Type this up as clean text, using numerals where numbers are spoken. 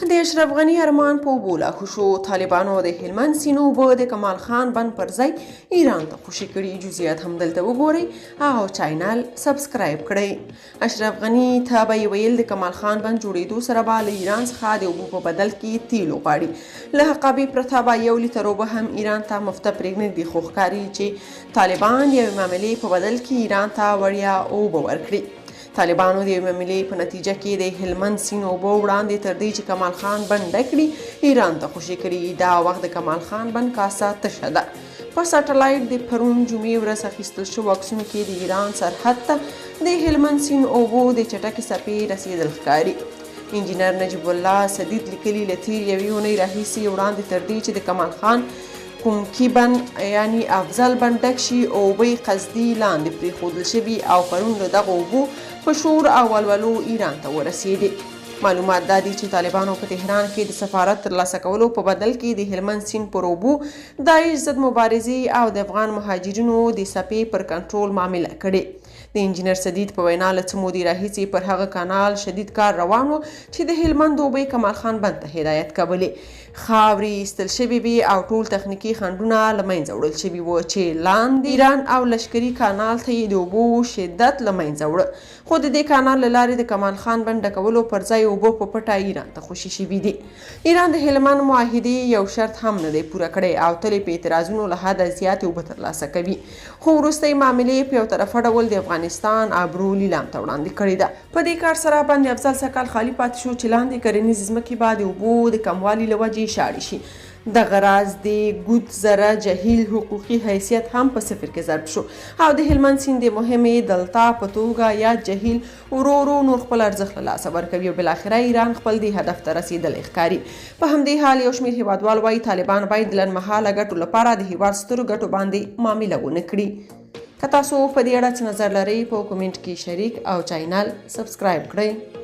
د اشرف غني ارمان په اوبو لاهو شو. طالبانو د هلمند سیند اوبه د کمال خان بند پر ځای ایران ته خوشي کړي. جزئیات هم دلته وګورئ او چینل سبسکرایب کړئ. اشرف غني ته به یې ویل د کمال خان بند جوړېدو سره به له ایران څخه د اوبو په بدل کې تیل وغواړي. له حقابې پرته به 1 لیتر اوبه هم ایران ته مفته پرېږدي، خو ښکاري چې طالبان د یوې معاملې په بدل کې ایران ته وړیا اوبه ورکړي. طالبانو د یوې معاملې په نتیجه کې د هلمند سیند اوبه وړاندې تر دې چې کمال خان بند ډک کړي ایران ته خوشي کړي. دا وخت د کمال خان بند کاسه تشه ده. په سټلایټ د پرون جمعې ورځ اخیستل شوو عکسونو کې د ایران سرحد ته د هلمند سیند اوبو د چټکې څپې رسیدل ښکاري. انجینر نجیب الله سدید لیکلي له تېر یوې اونۍ راهیسې وړاندې تر دې چې د کمال خان کومکی بند یعنی افضل بند ډک شي، اوبه قصدي لاندې پرېښودل شوي او پرون له دغو اوبو په شور او ولولو ایران ته ورسېدې. معلومات دا دي چې طالبانو په تهران کې د سفارت ترلاسه کولو په بدل کې د هلمند سیند پر اوبو داعش ضد مبارزې او د افغان مهاجرینو د څپې پر کنټرول معامله کړې. د انجینر سدید په وینا له څه مودې راهیسې پر هغه کانال شدید کار روان و چې د هلمند اوبه کمال خان بند ته هدایت کولې. خاورې ایستل شوې وې او ټول تخنیکي خنډونه له منځه وړل شوي وو چې لاندې ایران او لشکري کانال ته یې د اوبو شدت له منځه وړه. خو د دې کانال له لارې د کمال خان بند ډکولو پر ځای اوبه په پټه ایران ته خوشي شوي دي. ایران د هلمند معاهدې یو شرط هم نه دی پوره کړی او تل په اعتراضونو له حده زیاتې اوبه ترلاسه کوي. خو وروستۍ معاملې په یو طرفه ډول د افغانستان ابرو لیلام ته وړاندې کړې ده. په دې کار سره باندې افضل سږ خالي پاتې شو چې لاندې کرنیزې ځمکې به د اوبو د کموالي له وجې شاړې شي. دغه راز د ګوت زره جهیل حقوقي حیثیت هم په صفر کې ضرب شو او د هلمند سیند د مهمې دلتا په توګه یا جهیل ورو ورو نور خپل ارزښت له لاسه ورکوي او بالاخره ایران خپل د هدف ته رسېدلی ښکاري. په همدې حال یو شمېر هیوادوال وایي طالبان باید د لنډمهاله ګټو لپاره د هیواد سترو ګټو باندې معامله ونه کړي. که تاسو په دې اړه څه نظر لرئ په کومنټ کې شریک او چینل سبسکرایب کړئ.